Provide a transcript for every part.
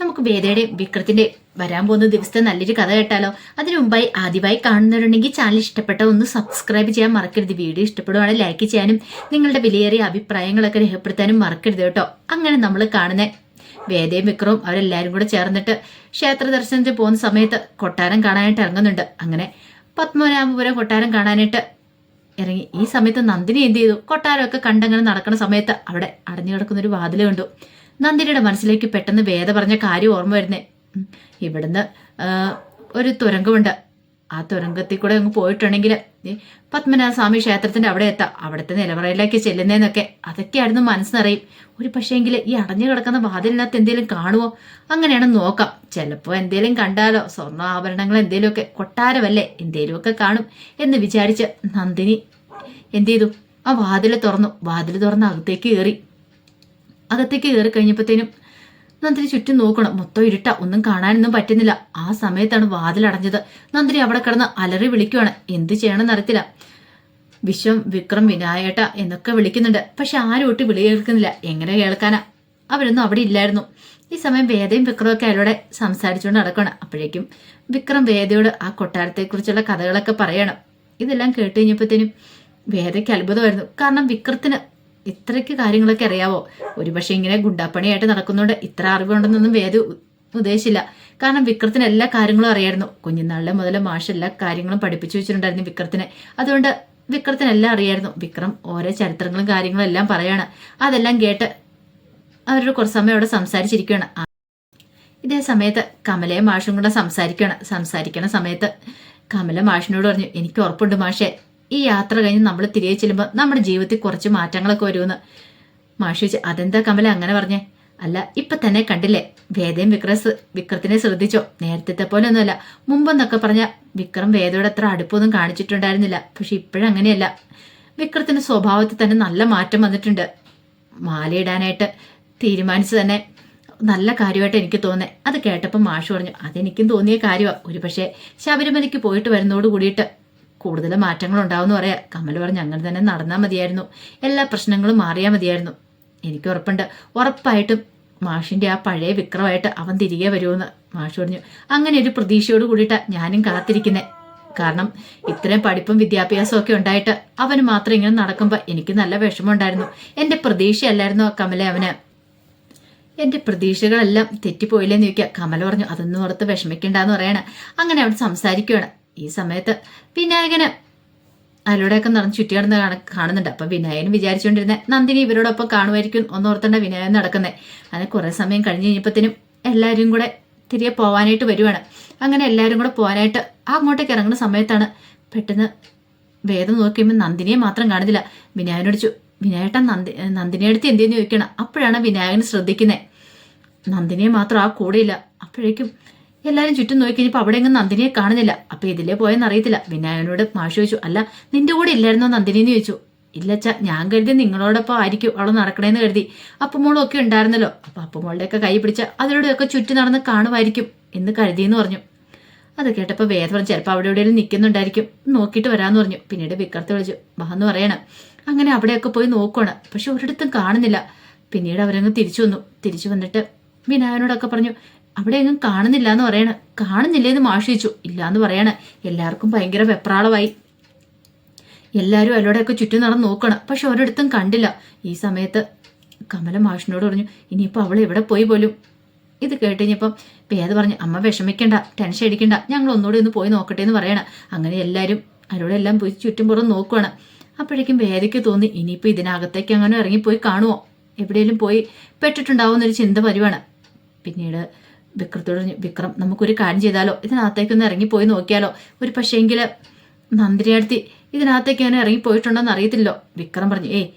നമുക്ക് വേദയുടെയും വിക്രത്തിന്റെയും വരാൻ പോകുന്ന ദിവസത്തെ നല്ലൊരു കഥ കേട്ടാലോ? അതിനു മുമ്പായി ആദ്യമായി കാണുന്നവരുണ്ടെങ്കിൽ ചാനൽ ഇഷ്ടപ്പെട്ട ഒന്ന് സബ്സ്ക്രൈബ് ചെയ്യാൻ മറക്കരുത്. വീഡിയോ ഇഷ്ടപ്പെടുവാണെങ്കിൽ ലൈക്ക് ചെയ്യാനും നിങ്ങളുടെ വിലയേറിയ അഭിപ്രായങ്ങളൊക്കെ രേഖപ്പെടുത്താനും മറക്കരുത് കേട്ടോ. അങ്ങനെ നമ്മൾ കാണുന്ന വേദയും വിക്രവും അവരെല്ലാവരും കൂടെ ചേർന്നിട്ട് ക്ഷേത്ര ദർശനത്തിൽ പോകുന്ന സമയത്ത് കൊട്ടാരം കാണാനായിട്ട് ഇറങ്ങുന്നുണ്ട്. അങ്ങനെ പത്മനാഭപുരം കൊട്ടാരം കാണാനായിട്ട് ഇറങ്ങി. ഈ സമയത്ത് നന്ദിനി എന്ത് ചെയ്തു? കൊട്ടാരമൊക്കെ കണ്ടങ്ങനെ നടക്കുന്ന സമയത്ത് അവിടെ അടഞ്ഞു കിടക്കുന്നൊരു വാതിൽ കണ്ടു. നന്ദിനിയുടെ മനസ്സിലേക്ക് പെട്ടെന്ന് വേദ പറഞ്ഞ കാര്യം ഓർമ്മ വരുന്നേ. ഇവിടുന്ന് ഒരു തുരങ്കമുണ്ട്. ആ തുരങ്കത്തിൽ കൂടെ അങ്ങ് പോയിട്ടുണ്ടെങ്കിൽ പത്മനാഭ സ്വാമി ക്ഷേത്രത്തിന്റെ അവിടെ എത്താം. അവിടുത്തെ നിലവറയിലേക്ക് ചെല്ലുന്നതെന്നൊക്കെ അതൊക്കെയായിരുന്നു മനസ്സിനറിയും. ഒരു പക്ഷേങ്കിൽ ഈ അടഞ്ഞു കിടക്കുന്ന വാതിലിനകത്ത് എന്തെങ്കിലും കാണുമോ? അങ്ങനെയാണ് നോക്കാം. ചിലപ്പോൾ എന്തേലും കണ്ടാലോ, സ്വർണ്ണ ആഭരണങ്ങൾ എന്തേലുമൊക്കെ, കൊട്ടാരമല്ലേ, എന്തേലുമൊക്കെ കാണും എന്ന് വിചാരിച്ച് നന്ദിനി എന്ത് ചെയ്തു? ആ വാതിൽ തുറന്ന് അകത്തേക്ക് കയറി കഴിഞ്ഞപ്പോഴത്തേനും നന്ദിനി ചുറ്റും നോക്കണം. മൊത്തം ഇരുട്ട, ഒന്നും കാണാനൊന്നും പറ്റുന്നില്ല. ആ സമയത്താണ് വാതിലടഞ്ഞത്. നന്ദിനി അവിടെ കിടന്ന് അലറി വിളിക്കുവാണ്. എന്ത് ചെയ്യണമെന്ന് അറിയത്തില്ല. വിക്രം, വിനായേട്ട എന്നൊക്കെ വിളിക്കുന്നുണ്ട്. പക്ഷെ ആരും ഒട്ടി വിളി കേൾക്കുന്നില്ല. എങ്ങനെ കേൾക്കാനാ? അവരൊന്നും അവിടെ ഇല്ലായിരുന്നു. ഈ സമയം വേദയും വിക്രവും ഒക്കെ അയാളോടെ സംസാരിച്ചുകൊണ്ട് നടക്കണം. അപ്പോഴേക്കും വിക്രം വേദയോട് ആ കൊട്ടാരത്തെക്കുറിച്ചുള്ള കഥകളൊക്കെ പറയണം. ഇതെല്ലാം കേട്ട് കഴിഞ്ഞപ്പോഴത്തേനും വേദയ്ക്ക് അത്ഭുതമായിരുന്നു. കാരണം വിക്രത്തിന് ഇത്രയ്ക്ക് കാര്യങ്ങളൊക്കെ അറിയാവോ? ഒരു പക്ഷെ ഇങ്ങനെ ഗുണ്ടാപ്പണിയായിട്ട് നടക്കുന്നതുകൊണ്ട് ഇത്ര അറിവുണ്ടെന്നൊന്നും വേദ ഉദ്ദേശിച്ചില്ല. കാരണം വിക്രത്തിന് എല്ലാ കാര്യങ്ങളും അറിയായിരുന്നു. കുഞ്ഞുനാളിലെ മുതൽ മാഷ് എല്ലാ കാര്യങ്ങളും പഠിപ്പിച്ചു വെച്ചിട്ടുണ്ടായിരുന്നു വിക്രത്തിന്. അതുകൊണ്ട് വിക്രത്തിനെല്ലാം അറിയായിരുന്നു. വിക്രം ഓരോ ചരിത്രങ്ങളും കാര്യങ്ങളും എല്ലാം പറയാണ്. അതെല്ലാം കേട്ട് അവരോട് കുറച്ച് സമയം അവിടെ സംസാരിച്ചിരിക്കുകയാണ്. ഇതേ സമയത്ത് കമലയും മാഷും കൂടെ സംസാരിക്കണ സമയത്ത് കമല മാഷിനോട് പറഞ്ഞു, എനിക്ക് ഉറപ്പുണ്ട് മാഷേ, ഈ യാത്ര കഴിഞ്ഞ് നമ്മൾ തിരികെ ചെല്ലുമ്പോൾ നമ്മുടെ ജീവിതത്തിൽ കുറച്ച് മാറ്റങ്ങളൊക്കെ വരുമെന്ന്. മാഷി ചോദിച്ചു, അതെന്താ കമല അങ്ങനെ പറഞ്ഞേ? അല്ല, ഇപ്പൊ തന്നെ കണ്ടില്ലേ, വേദയും വിക്രത്തിനെ ശ്രദ്ധിച്ചോ? നേരത്തെ പോലെ ഒന്നുമല്ല. മുമ്പെന്നൊക്കെ പറഞ്ഞ വിക്രം വേദയോട് അത്ര അടുപ്പൊന്നും കാണിച്ചിട്ടുണ്ടായിരുന്നില്ല. പക്ഷെ ഇപ്പോഴങ്ങനെയല്ല. വിക്രത്തിന്റെ സ്വഭാവത്തിൽ തന്നെ നല്ല മാറ്റം വന്നിട്ടുണ്ട്. മാലയിടാനായിട്ട് തീരുമാനിച്ചു തന്നെ നല്ല കാര്യമായിട്ട് എനിക്ക് തോന്നേ. അത് കേട്ടപ്പോൾ മാഷ് പറഞ്ഞു, അതെനിക്കും തോന്നിയ കാര്യമാണ്. ഒരു പക്ഷേ ശബരിമലയ്ക്ക് പോയിട്ട് വരുന്നതോട് കൂടിയിട്ട് കൂടുതൽ മാറ്റങ്ങൾ ഉണ്ടാവുമെന്ന് പറയാം. കമൽ പറഞ്ഞു, അങ്ങനെ തന്നെ നടന്നാൽ മതിയായിരുന്നു. എല്ലാ പ്രശ്നങ്ങളും മാറിയാൽ മതിയായിരുന്നു. എനിക്ക് ഉറപ്പുണ്ട്, ഉറപ്പായിട്ടും മാഷിന്റെ ആ പഴയ വിക്രമായിട്ട് അവൻ തിരികെ വരുമെന്ന് മാഷ് പറഞ്ഞു. അങ്ങനെ ഒരു പ്രതീക്ഷയോട് കൂടിയിട്ടാണ് ഞാനും കാത്തിരിക്കുന്നത്. കാരണം ഇത്രയും പഠിപ്പും വിദ്യാഭ്യാസവും ഒക്കെ ഉണ്ടായിട്ട് അവന് മാത്രം ഇങ്ങനെ നടക്കുമ്പോൾ എനിക്ക് നല്ല വിഷമമുണ്ടായിരുന്നു. എൻ്റെ പ്രതീക്ഷയല്ലായിരുന്നു കമല അവന്. എൻ്റെ പ്രതീക്ഷകളെല്ലാം തെറ്റിപ്പോയില്ലെന്ന് ചോദിക്കുക. കമല പറഞ്ഞു, അതൊന്നും ഓർത്ത് വിഷമിക്കണ്ടെന്ന് പറയണ. അങ്ങനെ അവിടെ സംസാരിക്കുകയാണ്. ഈ സമയത്ത് വിനായകന് അതിലൂടെയൊക്കെ നടന്ന് ചുറ്റി നടന്ന് കാണുന്നുണ്ട്. അപ്പൊ വിനായകൻ വിചാരിച്ചുകൊണ്ടിരുന്ന നന്ദിനി ഇവരോടൊപ്പം കാണുമായിരിക്കും ഒന്നോർത്തേണ്ട വിനായകൻ നടക്കുന്നത്. അങ്ങനെ കുറെ സമയം കഴിഞ്ഞ് കഴിഞ്ഞപ്പോഴത്തേനും എല്ലാവരും കൂടെ തിരികെ പോവാനായിട്ട് വരുവാണ്. അങ്ങനെ എല്ലാവരും കൂടെ പോകാനായിട്ട് അങ്ങോട്ടേക്ക് ഇറങ്ങുന്ന സമയത്താണ് പെട്ടെന്ന് വേദം നോക്കിയുമ്പോൾ നന്ദിനിയെ മാത്രം കാണുന്നില്ല. വിനായകനോട് വിനായേട്ടൻ നന്ദിനിയെ അടുത്ത് എന്തെന്ന് ചോദിക്കണം. അപ്പോഴാണ് വിനായകൻ ശ്രദ്ധിക്കുന്നത് നന്ദിനിയെ മാത്രം ആ കൂടെയില്ല. അപ്പോഴേക്കും എല്ലാവരും ചുറ്റും നോക്കി കഴിഞ്ഞപ്പോൾ അവിടെ എങ്ങും നന്ദിനിയെ കാണുന്നില്ല. അപ്പൊ ഇതിലേ പോയെന്ന് അറിയത്തില്ല. വിനായകനോട് മാഷ് ചോദിച്ചു, അല്ല നിന്റെ കൂടെ ഇല്ലായിരുന്നോ നന്ദിനി എന്ന് ചോദിച്ചു. ഇല്ലച്ചാ, ഞാൻ കരുതി നിങ്ങളോടൊപ്പം ആയിരിക്കും അവൾ നടക്കണേന്ന് കരുതി. അപ്പമോളും ഒക്കെ ഉണ്ടായിരുന്നല്ലോ. അപ്പൊ അപ്പമോളുടെയൊക്കെ കൈ പിടിച്ച അതിലൂടെയൊക്കെ ചുറ്റി നടന്ന് കാണുമായിരിക്കും എന്ന് കരുതിയെന്ന് പറഞ്ഞു. അത് കേട്ടപ്പോൾ വേദ പറഞ്ഞു, ചിലപ്പോൾ അവിടെ എവിടെയെങ്കിലും നിൽക്കുന്നുണ്ടായിരിക്കും, നോക്കിയിട്ട് വരാമെന്ന് പറഞ്ഞു. പിന്നീട് വിക്രത്തെ വിളിച്ചു വാന്ന് പറയണം. അങ്ങനെ അവിടെയൊക്കെ പോയി നോക്കുകയാണ്. പക്ഷെ ഒരിടത്തും കാണുന്നില്ല. പിന്നീട് അവരങ്ങ് തിരിച്ചു വന്നിട്ട് വിനായകനോടൊക്കെ പറഞ്ഞു, അവിടെ എങ്ങും കാണുന്നില്ല എന്ന് പറയണ. കാണുന്നില്ലേന്ന് മാഷിച്ചു. ഇല്ലാന്ന് പറയണ. എല്ലാവർക്കും ഭയങ്കര വെപ്രാളമായി. എല്ലാവരും അതിലൂടെയൊക്കെ ചുറ്റും നടന്ന് നോക്കണം. പക്ഷെ ഒരിടത്തും കണ്ടില്ല. ഈ സമയത്ത് കമല മാഷിനോട് പറഞ്ഞു, ഇനിയിപ്പോൾ അവൾ എവിടെ പോയി പോലും. ഇത് കേട്ടുകഴിഞ്ഞപ്പം വേദ പറഞ്ഞു, അമ്മ വിഷമിക്കണ്ട, ടെൻഷൻ അടിക്കണ്ട, ഞങ്ങൾ ഒന്നുകൂടി ഒന്ന് പോയി നോക്കട്ടെ എന്ന് പറയണം. അങ്ങനെ എല്ലാവരും അതിലൂടെല്ലാം പോയി ചുറ്റും പുറം നോക്കുകയാണ്. അപ്പോഴേക്കും വേദയ്ക്ക് തോന്നി, ഇനിയിപ്പോൾ ഇതിനകത്തേക്ക് അങ്ങനെ ഇറങ്ങിപ്പോയി കാണുമോ, എവിടെയെങ്കിലും പോയി പെട്ടിട്ടുണ്ടാവുമെന്നൊരു ചിന്ത വരുവാണ്. പിന്നീട് വിക്രത്തോട് പറഞ്ഞു, വിക്രം നമുക്കൊരു കാര്യം ചെയ്താലോ, ഇതിനകത്തേക്കൊന്ന് ഇറങ്ങിപ്പോയി നോക്കിയാലോ? ഒരു പക്ഷേങ്കിൽ നന്ദിനിയടുത്തി ഇതിനകത്തേക്ക് അങ്ങനെ ഇറങ്ങിപ്പോയിട്ടുണ്ടോന്ന് അറിയത്തില്ലോ. വിക്രം പറഞ്ഞു,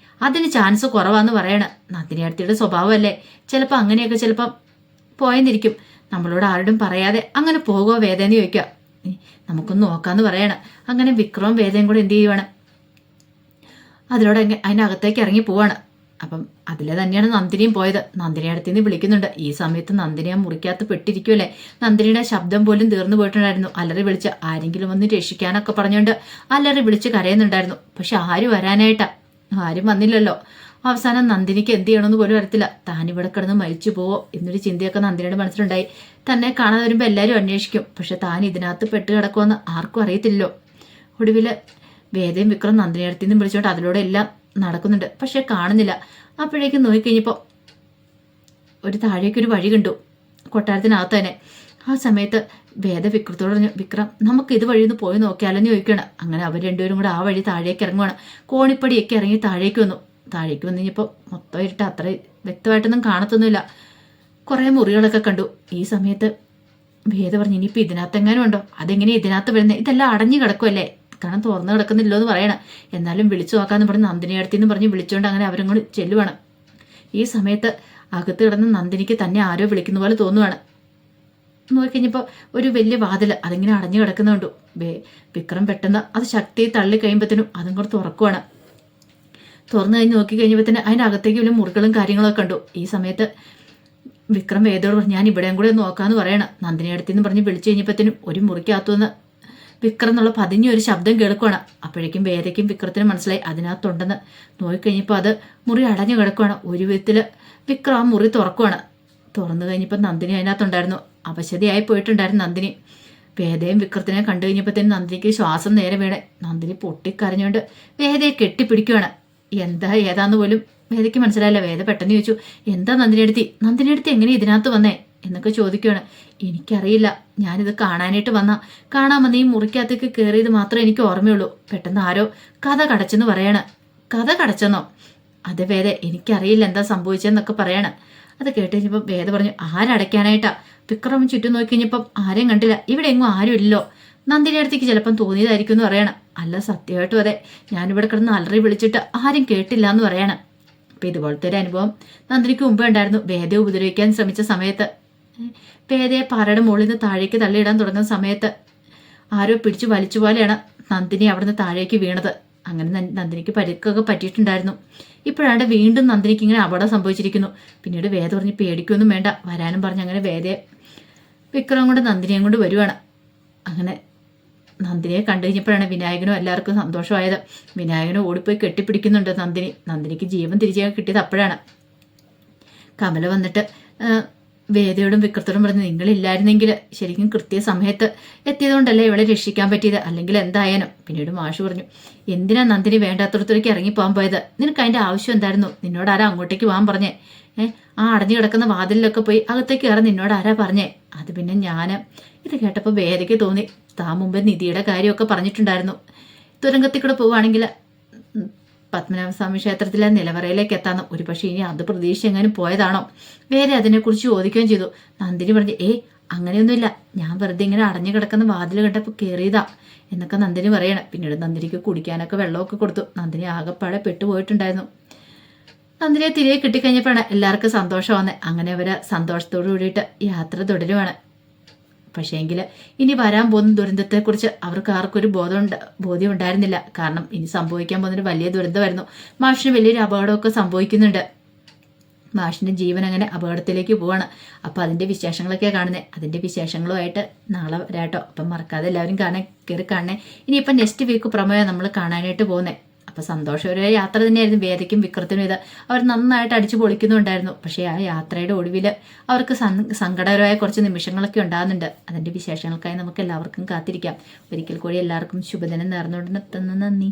അതിന് ചാൻസ് കുറവാന്ന് പറയണ. നന്ദിനിയടുത്തിയുടെ സ്വഭാവമല്ലേ, ചിലപ്പോൾ അങ്ങനെയൊക്കെ ചിലപ്പം പോയെന്നിരിക്കും. നമ്മളോട് ആരോടും പറയാതെ അങ്ങനെ പോകുമോ വേദന ചോദിക്കുക. നമുക്കൊന്ന് നോക്കാന്ന് പറയണം. അങ്ങനെ വിക്രവും വേദയും കൂടെ എന്ത് ചെയ്യുവാണ്, അതിനകത്തേക്ക് ഇറങ്ങി പോവാണ്. അപ്പം അതിലെ തന്നെയാണ് നന്ദിനിയും പോയത്. നന്ദിനി അടുത്തുനിന്ന് വിളിക്കുന്നുണ്ട്. ഈ സമയത്ത് നന്ദിനി ആ മുറിക്കകത്ത് പെട്ടിരിക്കുമല്ലേ. നന്ദിനിയുടെ ശബ്ദം പോലും തീർന്നു പോയിട്ടുണ്ടായിരുന്നു. അലറി വിളിച്ച് ആരെങ്കിലും വന്ന് രക്ഷിക്കാനൊക്കെ പറഞ്ഞുകൊണ്ട് അലറി വിളിച്ച് കരയുന്നുണ്ടായിരുന്നു. പക്ഷെ ആരും വരാനായിട്ടാ, ആരും വന്നില്ലല്ലോ. അവസാനം നന്ദിനിക്ക് എന്ത് ചെയ്യണമെന്ന് പോലും അറിയത്തില്ല. താനിവിടെ കിടന്ന് മരിച്ചു പോവോ എന്നൊരു ചിന്തയൊക്കെ നന്ദിനിയുടെ മനസ്സിലുണ്ടായി. തന്നെ കാണാൻ വരുമ്പോൾ എല്ലാവരും അന്വേഷിക്കും, പക്ഷെ താൻ ഇതിനകത്ത് പെട്ട് കിടക്കുമെന്ന് ആർക്കും അറിയത്തില്ലല്ലോ. ഒടുവിൽ വേദയും വിക്രം നന്ദിനിയടുത്തിൽ നിന്നും വിളിച്ചോണ്ട് അതിലൂടെ എല്ലാം നടക്കുന്നുണ്ട്, പക്ഷെ കാണുന്നില്ല. അപ്പോഴേക്കും നോക്കിക്കഴിഞ്ഞപ്പോൾ ഒരു താഴേക്കൊരു വഴി കണ്ടു, കൊട്ടാരത്തിനകത്ത് തന്നെ. ആ സമയത്ത് വേദ വിക്രത്തോട് പറഞ്ഞു, വിക്രം നമുക്ക് ഇത് വഴി ഒന്ന് പോയി നോക്കിയാലെന്ന് ചോദിക്കണം. അങ്ങനെ അവർ രണ്ടുപേരും കൂടെ ആ വഴി താഴേക്ക് ഇറങ്ങുവാണ്. കോണിപ്പടിയൊക്കെ ഇറങ്ങി താഴേക്ക് വന്നു. താഴേക്ക് വന്നു കഴിഞ്ഞപ്പോൾ മൊത്തം ഇരുട്ട്, അത്ര വ്യക്തമായിട്ടൊന്നും കാണത്തൊന്നുമില്ല. കുറേ മുറികളൊക്കെ കണ്ടു. ഈ സമയത്ത് വേദ പറഞ്ഞു, ഇനിയിപ്പോൾ ഇതിനകത്തെങ്ങാനും ഉണ്ടോ, അതെങ്ങനെ ഇതിനകത്ത് വരുന്നത്, ഇതെല്ലാം അടഞ്ഞു കിടക്കുമല്ലേ, കാരണം തുറന്നു കിടക്കുന്നില്ലോ എന്ന് പറയണം. എന്നാലും വിളിച്ചു നോക്കാമെന്ന് പറഞ്ഞ് നന്ദിനി അടുത്തിന്ന് പറഞ്ഞ് വിളിച്ചുകൊണ്ട് അങ്ങനെ അവരും കൂടി ചെല്ലുവാണ്. ഈ സമയത്ത് അകത്ത് കിടന്ന് നന്ദിനിക്ക് തന്നെ ആരോ വിളിക്കുന്ന പോലെ തോന്നുവാണ്. നോക്കിക്കഴിഞ്ഞപ്പോൾ ഒരു വലിയ വാതിൽ അതിങ്ങനെ അടഞ്ഞു കിടക്കുന്നുണ്ടു. വിക്രം പെട്ടെന്ന് അത് ശക്തി തള്ളി കഴിയുമ്പോഴത്തേനും അതും കൂടെ തുറക്കുവാണ്. തുറന്നു കഴിഞ്ഞ് നോക്കി കഴിഞ്ഞപ്പോഴത്തേന് അതിൻ്റെ അകത്തേക്ക് വലിയ മുറികളും കാര്യങ്ങളൊക്കെ കണ്ടു. ഈ സമയത്ത് വിക്രം വേദയോട് പറഞ്ഞു, ഞാൻ ഇവിടെയും കൂടെ നോക്കാമെന്ന് പറയണം. നന്ദിനി അടുത്തിന്ന് പറഞ്ഞ് വിളിച്ചു കഴിഞ്ഞപ്പോഴത്തേനും ഒരു മുറിക്കകത്തുനിന്ന് വിക്രം എന്നുള്ള പതിഞ്ഞൊരു ശബ്ദം കേൾക്കുവാണ്. അപ്പോഴേക്കും വേദയ്ക്കും വിക്രത്തിനും മനസ്സിലായി അതിനകത്തുണ്ടെന്ന്. നോക്കിക്കഴിഞ്ഞപ്പോൾ അത് മുറി അടഞ്ഞു കിടക്കുവാണ്. ഒരു വിധത്തിൽ വിക്രം ആ മുറി തുറക്കുവാണ്. തുറന്നു കഴിഞ്ഞപ്പോൾ നന്ദിനി അതിനകത്തുണ്ടായിരുന്നു. അവശതയായി പോയിട്ടുണ്ടായിരുന്നു നന്ദിനി. വേദയും വിക്രത്തിനെ കണ്ടു കഴിഞ്ഞപ്പോഴത്തേനും നന്ദിനിക്ക് ശ്വാസം നേരെ വീണേ. നന്ദിനി പൊട്ടിക്കരഞ്ഞുകൊണ്ട് വേദയെ കെട്ടിപ്പിടിക്കുവാണ്. എന്താ ഏതാന്ന് പോലും വേദയ്ക്ക് മനസ്സിലായില്ല. വേദ പെട്ടെന്ന് ചോദിച്ചു, എന്താ നന്ദിനിയെടുത്ത് എങ്ങനെ ഇതിനകത്ത് വന്നേ എന്നൊക്കെ ചോദിക്കുകയാണ്. എനിക്കറിയില്ല, ഞാനിത് കാണാനായിട്ട് കാണാൻ വന്ന ഈ മുറിക്കകത്തേക്ക് കയറിയത് മാത്രമേ എനിക്ക് ഓർമ്മയുള്ളൂ. പെട്ടെന്ന് ആരോ കഥ കടച്ചെന്ന് പറയാണ്. കഥ കടച്ചെന്നോ? അതെ വേദ, എനിക്കറിയില്ല എന്താ സംഭവിച്ചതെന്നൊക്കെ പറയാണ്. അത് കേട്ട് കഴിഞ്ഞപ്പോൾ വേദ പറഞ്ഞു, ആരടയ്ക്കാനായിട്ടാ? വിക്രം ചുറ്റും നോക്കി കഴിഞ്ഞപ്പം ആരെയും കണ്ടില്ല, ഇവിടെ എങ്ങും ആരും ഇല്ലല്ലോ. നന്ദിനി അടുത്തേക്ക് ചിലപ്പം തോന്നിയതായിരിക്കും എന്ന് പറയണം. അല്ല സത്യമായിട്ടും അതെ, ഞാനിവിടെ കിടന്ന് അലറി വിളിച്ചിട്ട് ആരും കേട്ടില്ല എന്ന് പറയണം. അപ്പം ഇതുപോലത്തെ ഒരു അനുഭവം നന്ദിനിക്ക് മുമ്പ് ഉണ്ടായിരുന്നു. വേദയെ ഉപദ്രവിക്കാൻ ശ്രമിച്ച സമയത്ത്, വേദയെ പാറയുടെ മുകളിൽ നിന്ന് താഴേക്ക് തള്ളിയിടാൻ തുടങ്ങുന്ന സമയത്ത് ആരോ പിടിച്ചു വലിച്ചു പോലെയാണ് നന്ദിനി അവിടുന്ന് താഴേക്ക് വീണത്. അങ്ങനെ നന്ദിനിക്ക് പരിക്കൊക്കെ പറ്റിയിട്ടുണ്ടായിരുന്നു. ഇപ്പോഴാണ്ട് വീണ്ടും നന്ദിനിക്ക് ഇങ്ങനെ അപകടം സംഭവിച്ചിരിക്കുന്നു. പിന്നീട് വേദ പറഞ്ഞ് പേടിക്കൊന്നും വേണ്ട വരാനും പറഞ്ഞ് അങ്ങനെ വേദയെ വിക്രം കൊണ്ട് നന്ദിനിയും കൊണ്ട് വരുവാണ്. അങ്ങനെ നന്ദിനിയെ കണ്ടു കഴിഞ്ഞപ്പോഴാണ് വിനായകനും എല്ലാവർക്കും സന്തോഷമായത്. വിനായകനും ഓടിപ്പോയി കെട്ടിപ്പിടിക്കുന്നുണ്ട് നന്ദിനിക്ക് ജീവൻ തിരിച്ചു കിട്ടിയത് അപ്പോഴാണ്. കമല വന്നിട്ട് വേദയോടും വിക്രത്തോടും പറഞ്ഞ്, നിങ്ങളില്ലായിരുന്നെങ്കിൽ ശരിക്കും കൃത്യസമയത്ത് എത്തിയതുകൊണ്ടല്ലേ ഇവളെ രക്ഷിക്കാൻ പറ്റിയത്, അല്ലെങ്കിൽ എന്തായാലും. പിന്നീട് മാഷ് പറഞ്ഞു, എന്തിനാ നന്ദിനി വേണ്ടാത്തടത്തേക്ക് ഇറങ്ങിപ്പോകാൻ പോയത്, നിനക്ക് അതിൻ്റെ ആവശ്യം എന്തായിരുന്നു, നിന്നോട് ആരാ അങ്ങോട്ടേക്ക് പോകാൻ പറഞ്ഞേ, ആ അടഞ്ഞു കിടക്കുന്ന വാതിലിലൊക്കെ പോയി അകത്തേക്ക് കയറാൻ നിന്നോട് ആരാ പറഞ്ഞേ? അത് പിന്നെ ഞാൻ. ഇത് കേട്ടപ്പോൾ വേദയ്ക്ക് തോന്നി, താൻ മുമ്പ് നിധിയുടെ കാര്യമൊക്കെ പറഞ്ഞിട്ടുണ്ടായിരുന്നു, തുരങ്കത്തിൽ കൂടെ പോവുകയാണെങ്കിൽ പത്മനാഭസ്വാമി ക്ഷേത്രത്തിലെ നിലവറയിലേക്ക് എത്താന്ന്. ഒരു പക്ഷേ ഇനി അത് പ്രതീക്ഷ എങ്ങാനും പോയതാണോ? വേറെ അതിനെക്കുറിച്ച് ചോദിക്കുകയും ചെയ്തു. നന്ദിനി പറഞ്ഞു, അങ്ങനെയൊന്നുമില്ല, ഞാൻ വെറുതെ ഇങ്ങനെ അടഞ്ഞു കിടക്കുന്ന വാതിൽ കണ്ടപ്പോൾ കയറിയതാ എന്നൊക്കെ നന്ദിനി പറയണം. പിന്നീട് നന്ദിനിക്ക് കുടിക്കാനൊക്കെ വെള്ളമൊക്കെ കൊടുത്തു. നന്ദിനി ആകെപ്പാടെ പെട്ടുപോയിട്ടുണ്ടായിരുന്നു. നന്ദിനിയെ തിരികെ കിട്ടിക്കഴിഞ്ഞപ്പോഴാണ് എല്ലാവർക്കും സന്തോഷം വന്നത്. അങ്ങനെ അവര് സന്തോഷത്തോടു കൂടിയിട്ട് യാത്ര തുടരുവാണ്. പക്ഷേങ്കിൽ ഇനി വരാൻ പോകുന്ന ദുരന്തത്തെക്കുറിച്ച് അവർക്ക് ആർക്കും ഒരു ബോധ്യം ഉണ്ടായിരുന്നില്ല. കാരണം ഇനി സംഭവിക്കാൻ പോകുന്നൊരു വലിയ ദുരന്തമായിരുന്നു. മാഷിന് വലിയൊരു അപകടമൊക്കെ സംഭവിക്കുന്നുണ്ട്. മാഷിൻ്റെ ജീവൻ അങ്ങനെ അപകടത്തിലേക്ക് പോവാണ്. അപ്പോൾ അതിൻ്റെ വിശേഷങ്ങളൊക്കെ കാണുന്നത്. അതിൻ്റെ വിശേഷങ്ങളുമായിട്ട് നാളെ വരാട്ടോ. അപ്പം മറക്കാതെ എല്ലാവരും കയറി കാണണേ. ഇനിയിപ്പം നെക്സ്റ്റ് വീക്ക് പ്രമേയം നമ്മൾ കാണാനായിട്ട് പോകുന്നത്. അപ്പോൾ സന്തോഷകരമായ യാത്ര തന്നെയായിരുന്നു വേദയ്ക്കും വിക്രത്തിനും. ഇത് അവർ നന്നായിട്ട് അടിച്ചു പൊളിക്കുന്നുണ്ടായിരുന്നു. പക്ഷേ ആ യാത്രയുടെ ഒടുവിൽ അവർക്ക് സങ്കടകരമായ കുറച്ച് നിമിഷങ്ങളൊക്കെ ഉണ്ടാകുന്നുണ്ട്. അതിൻ്റെ വിശേഷങ്ങൾക്കായി നമുക്ക് എല്ലാവർക്കും കാത്തിരിക്കാം. ഒരിക്കൽ കൂടി എല്ലാവർക്കും ശുഭദിനം നേർന്നുകൊണ്ട് നിർത്തുന്നു. നന്ദി.